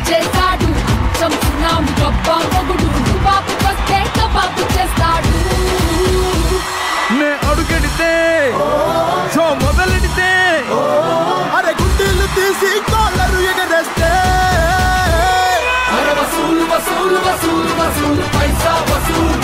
చేస్తాడు చంపునాము గొప్ప మొగుడు బాబు వస్తే కబాబు చేస్తాడు నే అడుగెడితే షో మొదలెడితే అరే గుండెలు తీసి కాలరు ఎగరేస్తే అరే వసూలు వసూలు వసూలు వసూలు పైసా వసూలు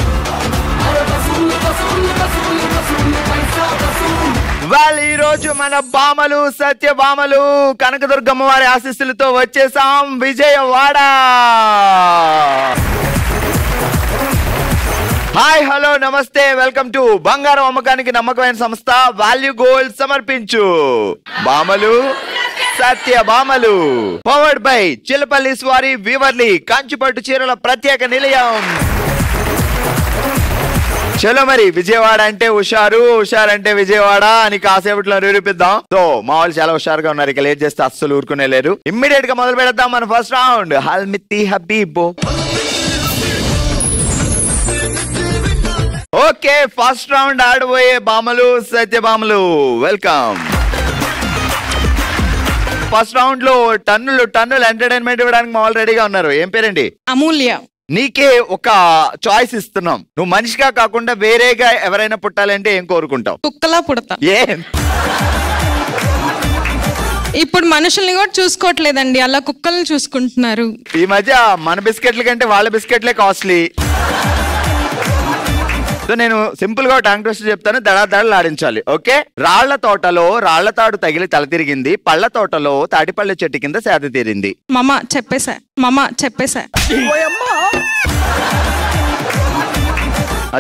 అరే వసూలు వసూలు వసూలు వసూలు పైసా వసూలు. వాళ్ళు ఈ రోజు మన బామలు సత్యభామలు కనకదుర్గమ్మ వారి ఆశీస్సులతో వచ్చేసాం విజయవాడ. హాయ్ హలో నమస్తే వెల్కమ్ టు బంగారం అమ్మకానికి నమ్మకమైన సంస్థ వాల్యూ గోల్డ్ సమర్పించు బామలు సత్యభామలు. పవర్డ్ బై చిలపల్లి స్వారి వీవర్లీ కంచిపట్టు చీరల ప్రత్యేక నిలయం. చలో మరి విజయవాడ అంటే హుషారు, హుషారు అంటే విజయవాడ అని కాసేపట్లో నిరూపిద్దాం. సో మా వాళ్ళు చాలా హుషారుగా ఉన్నారు, ఇక లేట్ చేస్తే అస్సలు ఊరుకునే లేరు. ఇమ్మీడియట్ గా మొదలు పెడదాం మన ఫస్ట్ రౌండ్. హల్మిత్తి హబీబో. ఓకే, ఫస్ట్ రౌండ్ ఆడబోయే బామలు సత్యభామలు వెల్కమ్. ఫస్ట్ రౌండ్ లో టన్నులు టన్నులు ఎంటర్టైన్మెంట్ ఇవ్వడానికి మా వాళ్ళు రెడీగా ఉన్నారు. ఏం పేరండి? అమూల్య. నీకే ఒక చాయిస్ ఇస్తున్నాం, నువ్వు మనిషిగా కాకుండా వేరేగా ఎవరైనా పుట్టాలంటే ఏం కోరుకుంటావు? కుక్కలా పుడతా. ఏం ఇప్పుడు మనుషుల్ని కూడా చూసుకోవట్లేదండి, అలా కుక్కల్ని చూసుకుంటున్నారు. ఈ మధ్య మన బిస్కెట్ల కంటే వాళ్ళ బిస్కెట్లే కాస్ట్లీ. సో నేను సింపుల్ గా టాంగ్ ట్విస్టర్ చెప్తాను, దడాదడలు ఆడించాలి. ఓకే. రాళ్ల తోటలో రాళ్ల తాడు తగిలి తల తిరిగింది, పళ్ళ తోటలో తాటిపళ్ళ చెట్టు కింద సేద తీరింది. మామ చెప్పేశా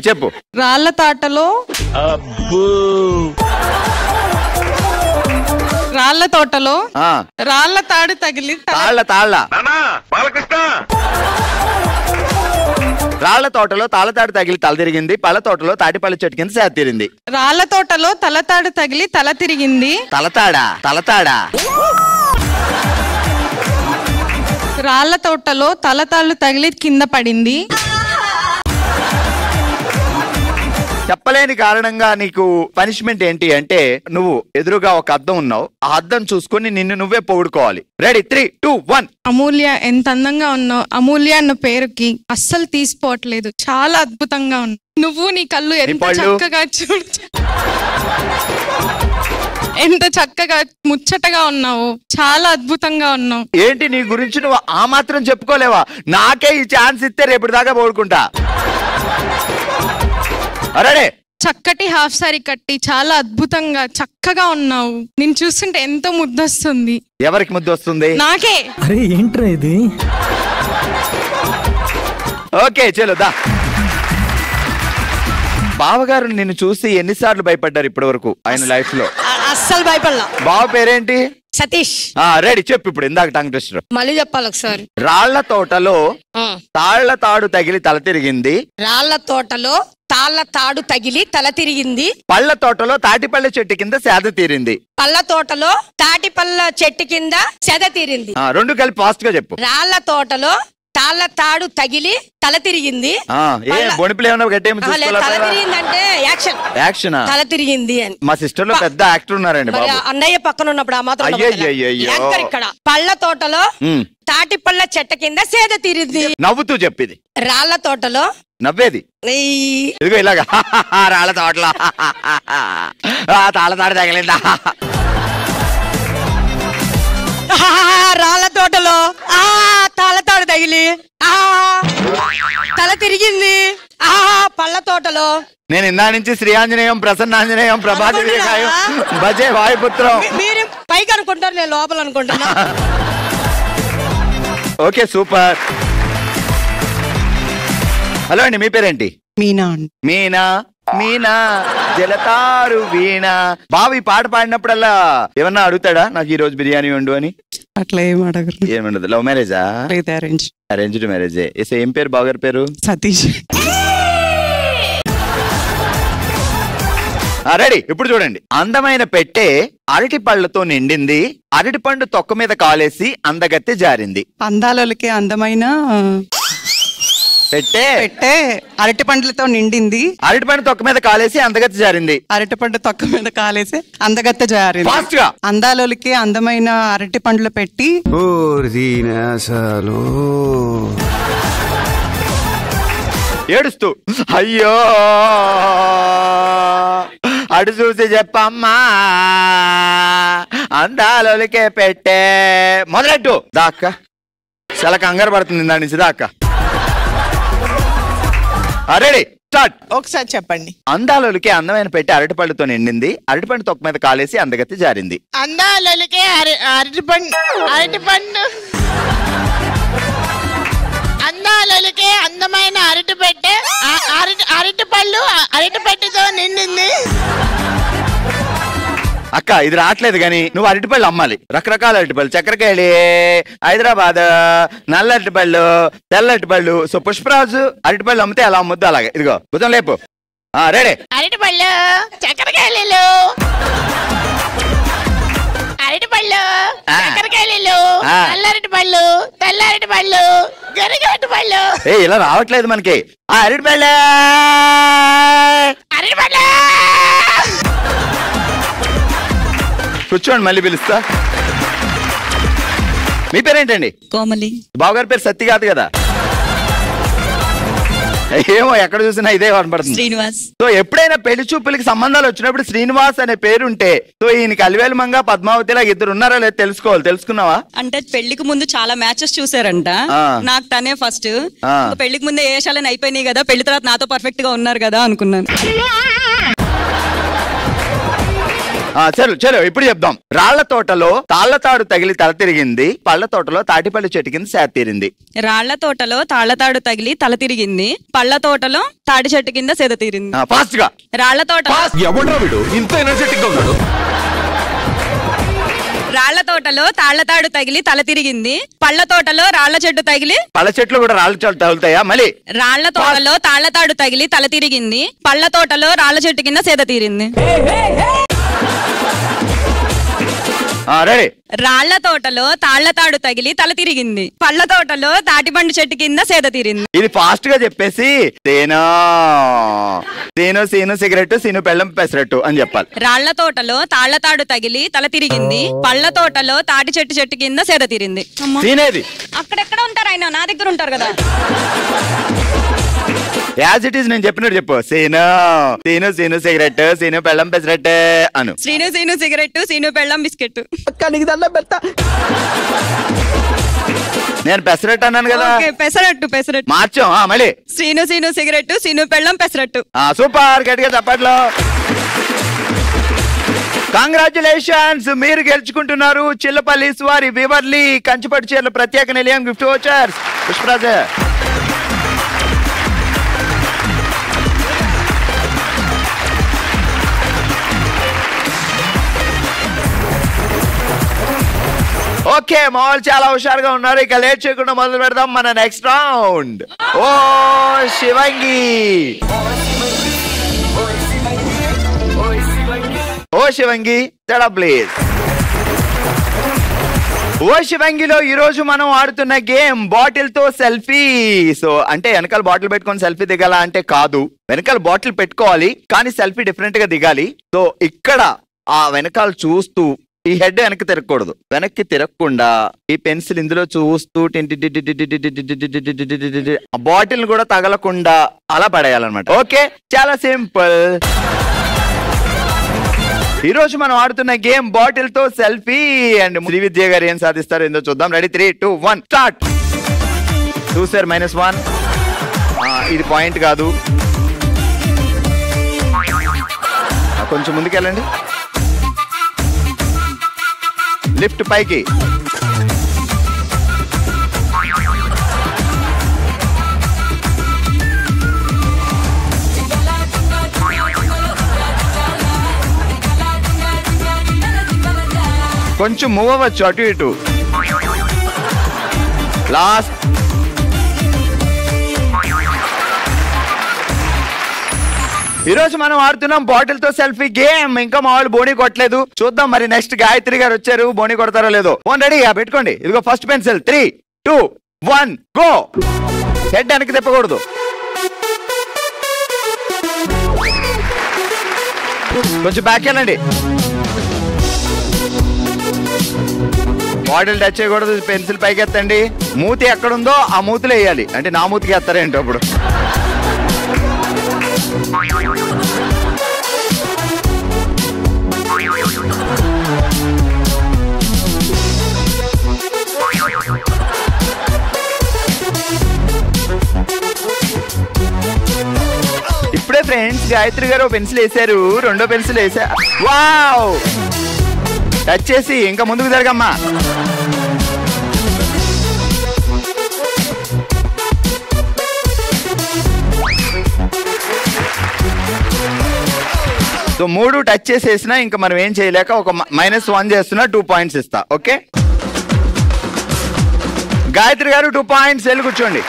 చెప్పు. రాళ్ల తాటలో రాళ్ల తోటలో రాళ్ల తాడు తగిలి రాళ్ల తోటలో తాళతాడు తగిలి తల తిరిగింది, పళ్ళ తోటలో తాటిపళ్ళ చెట్టు కింద సేద తీరింది. రాళ్ల తోటలో తలతాడు తగిలి తల తిరిగింది. తలతాడా రాళ్ల తోటలో తలతాళ్ళు తగిలి కింద పడింది. చెప్పలేని కారణంగా నీకు పనిష్మెంట్ ఏంటి అంటే, నువ్వు ఎదురుగా ఒక అద్దం ఉన్నావు, ఆ అద్దం చూసుకుని నిన్ను నువ్వే పొగుడుకోవాలి. రెడీ 3, 2, 1. అమూల్య, ఎంత అందంగా ఉన్నావు. అమూల్య అన్న పేరుకి అస్సలు తీసిపోవట్లేదు, చాలా అద్భుతంగా ఉన్నావు. నువ్వు నీ కళ్ళు ఎంత చక్కగా ఎంత చక్కగా ముచ్చటగా ఉన్నావు, చాలా అద్భుతంగా ఉన్నావు. ఏంటి నీ గురించి నువ్వు ఆ మాత్రం చెప్పుకోలేవా? నాకే ఈ ఛాన్స్ ఇస్తే రేపటి దాకా పొగుడుకుంటా. అరే, చక్కటి హాఫ్ సారీ కట్టి చాలా అద్భుతంగా చక్కగా ఉన్నావు. నేను చూస్తుంటే ఎంతో ముద్దొస్తుంది. ఎవరికి ముద్దు వస్తుంది? నాకే. అరే ఏంట్రా ఇది? ఓకే చలో దా. బావగారు నిన్ను చూసి ఎన్నిసార్లు భయపడ్డారు ఇప్పటి వరకు ఆయన లైఫ్ లో? అస్సలు భయపడలా. బావ పేరేంటి? సతీష్. రెడీ చెప్పు ఇప్పుడు. ఇందాక టంగ్ ట్విస్టర్ మళ్ళీ చెప్పాలి ఒకసారి. రాళ్ల తోటలో తాళ్ల తాడు తగిలి తల తిరిగింది, రాళ్ల తోటలో తాళ్ల తాడు తగిలి తల తిరిగింది, పళ్ళ తోటలో తాటిపళ్ళ చెట్టు కింద సేద తీరింది. పళ్ళ తోటలో తాటిపళ్ళ చెట్టు కింద సెద తీరింది. రెండు కలిపి ఫాస్ట్ గా చెప్పు. రాళ్ల తోటలో తాళ్ల తాడు తగిలి తల తిరిగింది. తల తిరిగింది అంటే యాక్షన్. తల తిరిగింది అని. మా సిస్టర్ లో పెద్ద యాక్టర్ ఉన్నారండి బాబు. అన్నయ్య పక్కన ఉన్నప్పుడు ఆ మాత్రం ఇక్కడ. పళ్ళ తోటలో తాటిపళ్ళ చెట్టు కింద సేద తీరింది. నవ్వుతూ చెప్పింది. రాళ్ల తోటలో నవ్వేది ఇదిగో ఇలాగా. రాళ్ల తోటలో తాళ తాడు తగిలిందా? రాళ్ల తోటలో తాళతాడు తగిలి తల తిరిగింది. పళ్ళ తోటలో నేను ఇందా నుంచి శ్రీఆంజనేయం, ప్రసన్నాంజనేయం, ప్రభాదేవి భజే వాయుపుత్రం. మీరు పైకి అనుకుంటారు, నేను లోపల అనుకుంటున్నా. Okay super. హలో అండి, మీ పేరేంటి? మీనా. మీనా మీనా జలతారు వీణ. బావి పాట పాడినప్పుడల్లా ఏమన్నా అడుగుతాడా, నాకు ఈ రోజు బిర్యానీ వండు అని? అట్లా ఏమండదు. లవ్ మ్యారేజా? అరేంజ్డ్ మ్యారేజే. ఏం పేరు బావగారి పేరు? సతీష్. రెడీ ఇప్పుడు చూడండి. అందమైన పెట్టే అరటి పళ్ళతో నిండింది, అరటి పండు తొక్క మీద కాలేసి అందగత్తె జారింది. అందాలకి అందమైన పెట్టే అరటి పండ్లతో నిండింది. అరటి పండు తొక్క మీద కాలేసి అందగత్తి జారింది. అరటి పండు తొక్క మీద కాలేసి అందగత్త జారింది. ఫాస్ట్ గా అందాలోలికి అందమైన అరటి పండ్లు పెట్టి ఏడుస్తూ అయ్యో అడు చూసి చెప్పమ్మా అందాలొలికే పెట్టే మొదలెట్టు దాక్క చాలా కంగారు పడుతుంది దాని నుంచి దాక్క. Ready start. ఒకసారి చెప్పండి. అందాలొలికే అందమైన పెట్టి అరటిపళ్ళుతో నిండింది. అరటిపండు తొక్క మీద కాలేసి అందగత్తి జారింది. అందాలొలికే అరటిపండు అందాలొలికే అందమైన అరటి పెట్టే అరటి పెట్టెతో నిండింది. అక్క ఇది రావట్లేదు కానీ నువ్వు అరటిపళ్ళు అమ్మాలి. రకరకాల అరటిపళ్ళు, చక్కెరకేళి, హైదరాబాద్, నల్ల అరటిపళ్ళు, తెల్ల అరటిపళ్ళు. సో పుష్పరాజు అరటిపళ్ళు అమ్మితే అలా అమ్ముద్దు. అలాగే ఇదిగో భుజం లేపు. రెడీ. అరటిపళ్ళు, చక్కెరకేళీలు, అరటిపళ్ళు, చక్కెరకేళీలు, నల్ల అరటిపళ్ళు, తెల్ల అరటిపళ్ళు, గరిగరటిపళ్ళు. ఇలా రావట్లేదు మనకి. అరటిపళ్ళు కూర్చోండి, మళ్ళీ పిలుస్తా. మీ పేరేంటండి? కోమలి. బావగారి పేరు సత్తి కాదు కదా? ఏమో ఎక్కడ చూసినా ఇదే కనపడుతుంది. శ్రీనివాస్. సో ఎప్పుడైనా పెళ్లి చూపులకి సంబంధాలు వచ్చినప్పుడు శ్రీనివాస్ అనే పేరుంటే సో ఈయనకి అలివేలు మంగ పద్మావతి లాగా ఇద్దరు ఉన్నారా లేదు తెలుసుకోవాలి. తెలుసుకున్నావా? అంటే పెళ్లికి ముందు చాలా మ్యాచెస్ చూసారంట. నాకు తనే ఫస్ట్. పెళ్లికి ముందే ఏషాలని అయిపోయినాయి కదా, పెళ్లి తర్వాత నాతో పర్ఫెక్ట్ గా ఉన్నారు కదా అనుకున్నాను. చలో చలో ఇప్పుడు చెప్దాం. రాళ్ల తోటలో తాళ్లతాడు తగిలి తల తిరిగింది. పళ్ళ తోటలో తాటిపల్లి చెట్టు కింద సేద తీరింది. రాళ్ల తోటలో తాళ్లతాడు తగిలి తల తిరిగింది. పళ్ళ తోటలో తాటి చెట్టు కింద సేద తీరింది. ఫాస్ట్ గా. రాళ్ల తోటలో రాళ్ల తోటలో తాళ్లతాడు తగిలి తల తిరిగింది. పళ్ళ తోటలో రాళ్ల చెట్టు తగిలి. పళ్ళ చెట్లు కూడా రాళ్ల చెట్లు తగులుతాయా? మళ్ళీ. రాళ్ల తోటలో తాళ్లతాడు తగిలి తల తిరిగింది. పళ్ళ తోటలో రాళ్ల చెట్టు కింద సేద తీరింది. రెడీ. రాళ్ల తోటలో తాళ్లతాడు తగిలి తల తిరిగింది. పళ్ళ తోటలో తాటిపండు చెట్టు కింద సేద తీరింది. ఇది ఫాస్ట్ గా చెప్పేసి సీను సిగరెట్ సీను పెళ్ళం పెసరట్టు అని చెప్పాలి. రాళ్ల తోటలో తాళ్లతాడు తగిలి తల తిరిగింది. పళ్ళ తోటలో తాటి చెట్టు కింద సేద తీరింది. అక్కడెక్కడ ఉంటారు ఆయన? నా దగ్గర ఉంటారు కదా. యాజ్ ఇట్ ఈస్ నేను చెప్పినట్టు చెప్పు. సీను సిగరెట్ సీను పెళ్ళం పెసరట్ అను. సీను సిగరెట్ సీను పెళ్ళం బిస్కెట్. నేను పెసరట్ అన్నాను కదా. పెసరట్టు మార్చాం. మళ్ళీ. సీను సిగరెట్ సీను పెళ్ళం పెసరట్టు. సూపర్. గట్టిగా తప్పట్లో. కంగ్రాచులేషన్స్, మీరు గెలుచుకుంటున్నారు చిల్లపల్లి వారి వివర్లీ కంచిపట్టు చీరల ప్రత్యేక నిలయం గిఫ్ట్ వోచర్స్. పుష్పరాజ ఓకే, మామూలు చాలా హుషారుగా ఉన్నారు. ఇక లేట్ చేయకుండా మొదలు పెడదాం మన నెక్స్ట్ రౌండ్. ఓ శివంగి, ప్లీజ్. ఓ శివంగిలో ఈ రోజు మనం ఆడుతున్న గేమ్ బాటిల్ తో సెల్ఫీ. సో అంటే వెనకాల బాటిల్ పెట్టుకొని సెల్ఫీ దిగాల అంటే కాదు, వెనకాల బాటిల్ పెట్టుకోవాలి కానీ సెల్ఫీ డిఫరెంట్ గా దిగాలి. సో ఇక్కడ ఆ వెనకాల చూస్తూ ఈ హెడ్ వెనక్కి తిరగకూడదు. వెనక్కి తిరగకుండా ఈ పెన్సిల్ ఇందులో చూస్తూ బాటిల్ కూడా తగలకుండా అలా పడేయాలన్నమాట. ఓకే, చాలా సింపుల్. ఈ రోజు మనం ఆడుతున్న గేమ్ బాటిల్ తో సెల్ఫీ. అండ్ శ్రీవిద్య గారు ఏం సాధిస్తారు ఏందో చూద్దాం. Ready, 3, 2, 1 start. చూసారు -1. ఇది పాయింట్ కాదు, కొంచెం ముందుకెళ్ళండి. లిఫ్ట్ పైకి. కొంచెం మూవ్ అవ్వచ్చు అటు ఇటు. లాస్ట్. ఈరోజు మనం ఆడుతున్నాం బాటిల్ తో సెల్ఫీ గేమ్. ఇంకా మా వాళ్ళు బోనీ కొట్టలేదు, చూద్దాం మరి. నెక్స్ట్ గాయత్రి గారు వచ్చారు, బోనీ కొడతారో లేదో. ఫోన్ రెడీగా పెట్టుకోండి. ఇదిగో ఫస్ట్ పెన్సిల్. 3, 2, 1 గో. హెడ్ వెనక్కి తిప్పకూడదు. కొంచెం బ్యాక్ వెళ్ళండి. బాటిల్ టచ్ చేయకూడదు. పెన్సిల్ పైకి ఎత్తండి. మూతి ఎక్కడుందో ఆ మూతిలో వేయాలి. అంటే నా మూతికి ఎత్తారేంటో అప్పుడు. ఇప్పుడే ఫ్రెండ్స్ గాయత్రి గారు పెన్సిల్ వేసారు. రెండో పెన్సిల్ వేసా. వావ్, టచ్ చేసి ఇంకా ముందుకు జరగమ్మా. సో 3 టచ్ చేసేసినా ఇంకా మనం ఏం చేయలేక ఒక -1 చేస్తున్నా 2 పాయింట్స్ ఇస్తా. ఓకే గాయత్రి గారు 2 పాయింట్స్. వెళ్ళి కూర్చోండి.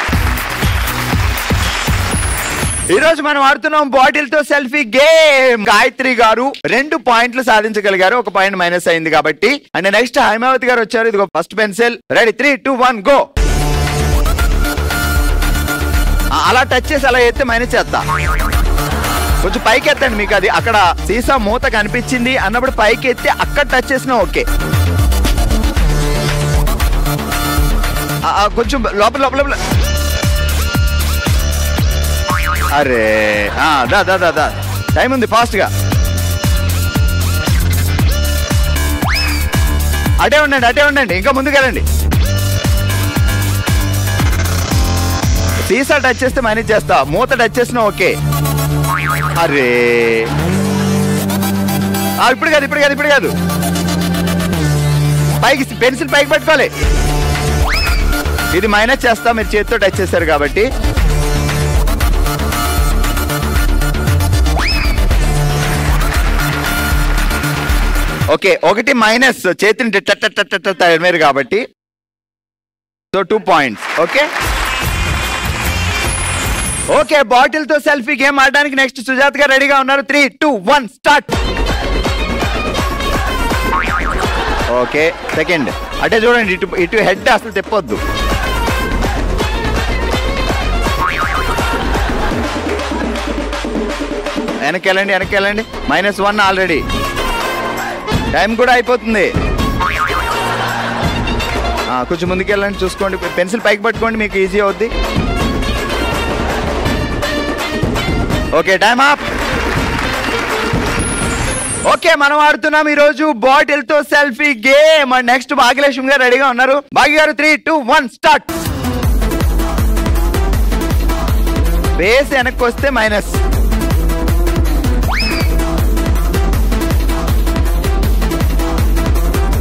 ఈరోజు మనం ఆడుతున్నాం బాటిల్ తో సెల్ఫీ గేమ్. గాయత్రి గారు 2 పాయింట్లు సాధించగలిగారు. 1 పాయింట్ మైనస్ అయింది కాబట్టి. అండ్ నెక్స్ట్ హైమావతి గారు వచ్చారు. ఇదిగో ఫస్ట్ పెన్సిల్. Ready 3, 2, 1 go. అలా టచ్ చేసి అలా ఎత్తే మైనస్ చేస్తా. కొంచెం పైకి ఎత్తండి. మీకు అది అక్కడ సీసా మూత కనిపించింది అన్నప్పుడు పైకి ఎత్తి అక్కడ టచ్ చేసినా ఓకే. కొంచెం లోపల లోపల. అరే దా దా దా దా, టైం ఉంది. ఫాస్ట్ గా అటే ఉండండి, అటే ఉండండి. ఇంకా ముందుకెళ్ళండి. సీసా టచ్ చేస్తే మైనస్ చేస్తా. మూత టచ్ చేసినా ఓకే. అరే ఇప్పుడు కాదు, ఇప్పుడు కాదు, ఇప్పుడు కాదు. పైకి పెన్సిల్ పైకి పట్టుకోవాలి. ఇది మైనస్ చేస్తా. మీరు చేతితో టచ్ చేశారు కాబట్టి. ఓకే, 1 మైనస్ చేతిని మీరు కాబట్టి. So 2 points. Okay okay bottle తో సెల్ఫీ గేమ్ ఆడడానికి నెక్స్ట్ సుజాత్ గారు రెడీగా ఉన్నారు. 3, 2, 1 స్టార్ట్. Okay second. అంటే చూడండి, ఇటు ఇటు హెడ్ అసలు తిప్పొద్దు. వెనక్కి వెళ్ళండి, వెనక్కి వెళ్ళండి. -1 ఆల్రెడీ. టైం కూడా అయిపోతుంది. కొంచెం ముందుకు వెళ్ళండి. చూసుకోండి, పెన్సిల్ పైకి పట్టుకోండి, మీకు ఈజీ అవుద్ది. Okay time up. ఓకే మనం ఆడుతున్నాం ఈరోజు బాటిల్ తో selfie game. And next Bhagyalakshmi గారు రెడీగా ఉన్నారు. భాగ్య గారు 3, 2, 1 స్టార్ట్. బేస్ వెనక్కి వస్తే మైనస్.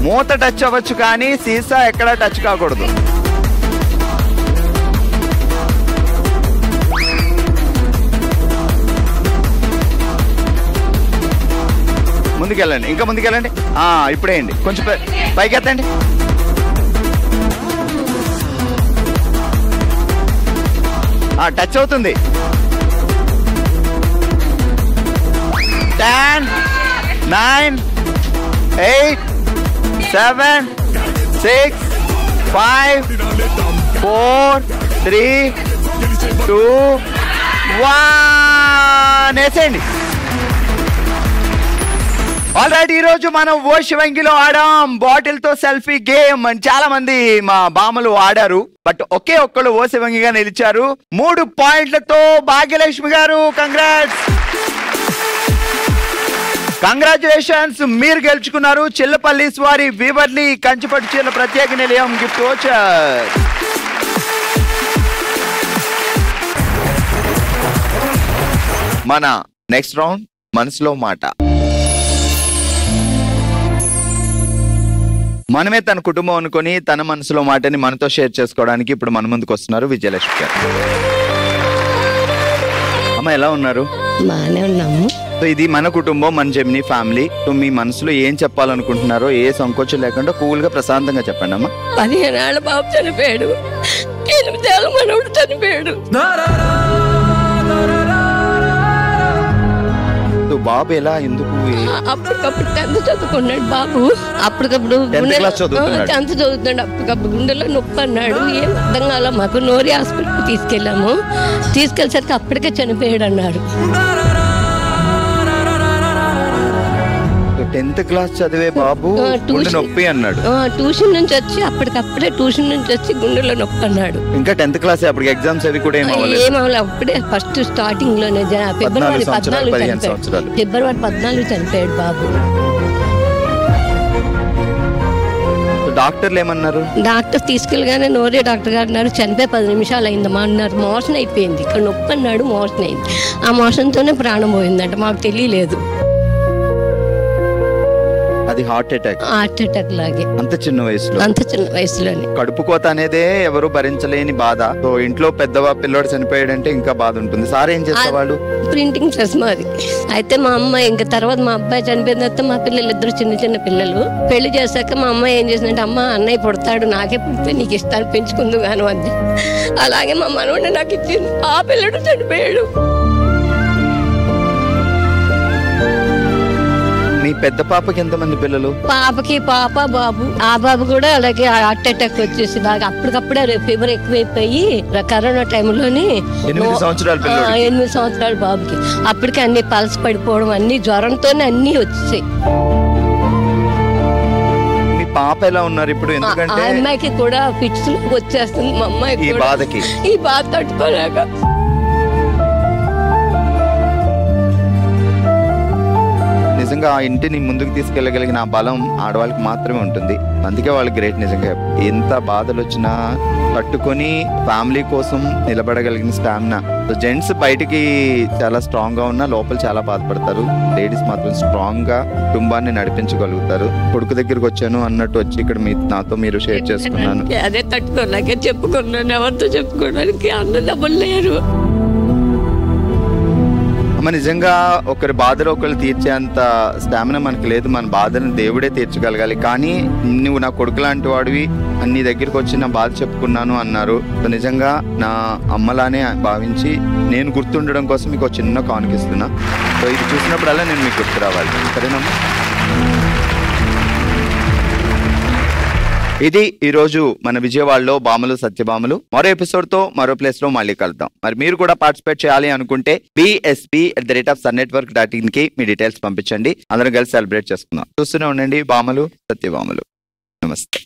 మూత టచ్ అవ్వచ్చు కానీ సీసా ఎక్కడ టచ్ కాకూడదు. ముందుకెళ్ళండి, ఇంకా ముందుకెళ్ళండి. ఇప్పుడేయండి. కొంచెం పైకి ఎత్తండి. టచ్ అవుతుంది. 10, 9, 8, 7, 6, 5, 4, 3, 2, 1 వేసేయండి. ఆల్రైట్, ఈ రోజు మనం ఓ శివంగిలో ఆడాం బాటిల్ తో సెల్ఫీ గేమ్. చాలా మంది మా బామలు ఆడారు. బట్ ఒకే ఒక్కళ్ళు ఓ శివంగిగా నిలిచారు. 3 పాయింట్లతో భాగ్యలక్ష్మి గారు. కంగ్రాచులేషన్స్, మీరు గెలుచుకున్నారు చిల్లపల్లి వారి వివర్లీ కంచిపట్టు చీరల ప్రత్యేక నిలయం గిఫ్ట్ వోచర్. మన నెక్స్ట్ రౌండ్ మనసులో మాట. మనమే తన కుటుంబం అనుకొని తన మనసులో మాటని మనతో షేర్ చేసుకోవడానికి ఇప్పుడు మన ముందుకు వస్తున్నారు విజయలక్ష్మి గారు. అమ్మ ఎలా ఉన్నారు? బాగానే ఉన్నాము. సో ఇది మన కుటుంబం, మన జెమినీ ఫ్యామిలీ. సో మీ మనసులో ఏం చెప్పాలనుకుంటున్నారో ఏ సంకోచం లేకుండా కూల్ గా ప్రశాంతంగా చెప్పండి అమ్మా. 15 ఏళ్ళ బాబు చనిపోయాడు. 8 ఏళ్ళ మనవడు చనిపోయాడు. సో కాదు బాబు ఎలా ఎందుకు అప్పటికప్పుడు 10th చదువుకున్నాడు బాబు. అప్పటికప్పుడు 10th class చదువుతున్నాడు. 10th చదువుతున్నాడు. అప్పటికప్పుడు గుండెలో నొప్పి అన్నాడు. ఏం అర్థం కాల మాకు. నోరి హాస్పిటల్కి తీసుకెళ్ళాము. తీసుకెళ్ళేసరికి అప్పటికే చనిపోయాడు అన్నాడు. 10th class చదివే బాబు గుండె నొప్పి అన్నాడు. ట్యూషన్ నుంచి వచ్చి అప్పటికప్పుడే ట్యూషన్ నుంచి వచ్చి గుండెలో నొప్పి అన్నాడు. ఇంకా 10th class అప్పటికి ఎగ్జామ్స్ అవి కూడా ఏమవ్వాలి. అప్పుడే ఫస్ట్ స్టార్టింగ్ లోనే ఫిబ్రవరి 14 చనిపోయాడు బాబు. డాక్టర్లు ఏమన్నారు? డాక్టర్ తీసుకెళ్ళగానే నోరే డాక్టర్ గారు అన్నారు చనిపోయి 10 నిమిషాలు అయిందమ్మా అన్నారు. మోషన్ అయిపోయింది. ఇక్కడ నొప్పి అన్నాడు, మోషన్ అయింది. ఆ మోషన్తోనే ప్రాణం పోయిందంట. మాకు తెలియలేదు. అది హార్ట్ అటాక్ లాగే అంత చిన్న వయసులోనే. కడుపు కోత అనేదే ఎవరు భరించలేని బాధ. సో ఇంట్లో పెద్దవా పిల్లోడు చనిపోయాడంటే ఇంకా బాధ ఉంటుంది. సార్ ఏం చేసేవాళ్ళు? ప్రింటింగ్ ప్రెస్ మాది. అయితే మా అమ్మ ఇంకా తర్వాత మా అబ్బాయి చనిపోయిన తర్వాత మా పిల్లలు ఇద్దరు చిన్న పిల్లలు. పెళ్లి చేశాక మా అమ్మ ఏం చేసిందంటే అమ్మ అన్నయ్య పుడతాడు, నాకే పుడితే నీకు ఇస్తాను పెంచుకుందు గాను అంది. అలాగే మా మనవడు నాకు ఇచ్చింది. ఆ పిల్లడు చనిపోయాడు. మీ పెద్ద పాపకి ఎంతమంది పిల్లలు? పాపకి పాప బాబు. ఆ బాబు కూడా అలాగే హార్ట్ అటాక్ వచ్చేసి బాగా అప్పటికప్పుడే ఫీవర్ ఎక్కువైపోయి కరోనా టైంలోని 8 సంవత్సరాల బాబుకి అప్పటికి అన్ని పల్స్ పడిపోవడం, అన్ని జ్వరంతోనే అన్ని వచ్చేసాయి. మీ పాప ఎలా ఉన్నారు ఇప్పుడు? ఎందుకంటే ఆ అమ్మాయికి కూడా ఫిట్స్ వచ్చేస్తుంది. మా అమ్మాయి ఈ బాధ తట్టుకోలేక నిజంగా ఆ ఇంటిని ముందుకు తీసుకెళ్లగలిగిన ఆ బలం ఆడవాళ్ళకి మాత్రమే ఉంటుంది. అందుకే వాళ్ళు గ్రేట్. నిజంగా ఎంత బాధలు వచ్చినా తట్టుకొని ఫ్యామిలీ కోసం నిలబడగలిగిన స్టామినా. జెంట్స్ బయటికి చాలా స్ట్రాంగ్ గా ఉన్నా లోపల చాలా బాధపడతారు. లేడీస్ మాత్రం స్ట్రాంగ్ గా కుటుంబాన్ని నడిపించగలుగుతారు. కొడుకు దగ్గరకు వచ్చాను అన్నట్టు వచ్చి ఇక్కడ నాతో మీరు షేర్ చేసుకున్నాను. అదే తట్టుకోలేక చెప్పుకున్నాను. ఎవరితో చెప్పుకోవడానికి అన్నదమ్ములు లేరు. నిజంగా ఒకరి బాధలో ఒకరు తీర్చేంత స్టామినా మనకి లేదు. మన బాధను దేవుడే తీర్చగలగాలి. కానీ నువ్వు నా కొడుకు లాంటి వాడివి, నీ దగ్గరికి వచ్చి నా బాధ చెప్పుకున్నాను అన్నారు. నిజంగా నా అమ్మలానే భావించి నేను గుర్తుండడం కోసం మీకు ఒక చిన్న కానుకిస్తున్నా. సో ఇది చూసినప్పుడల్లా నేను మీకు గుర్తు రావాలి. సరేనమ్మా? ఇది ఈరోజు మన విజయవాడలో బామలు సత్యభామలు. మరో ఎపిసోడ్ తో మరో ప్లేస్ లో మళ్ళీ కలుద్దాం. మరి మీరు కూడా పార్టిసిపేట్ చేయాలి అనుకుంటే bsp@sunnetwork.in కి మీ డీటెయిల్స్ పంపించండి. అందరం కలిసి సెలబ్రేట్ చేసుకుందాం. చూస్తూనే ఉండండి బామలు సత్యభామలు. నమస్తే.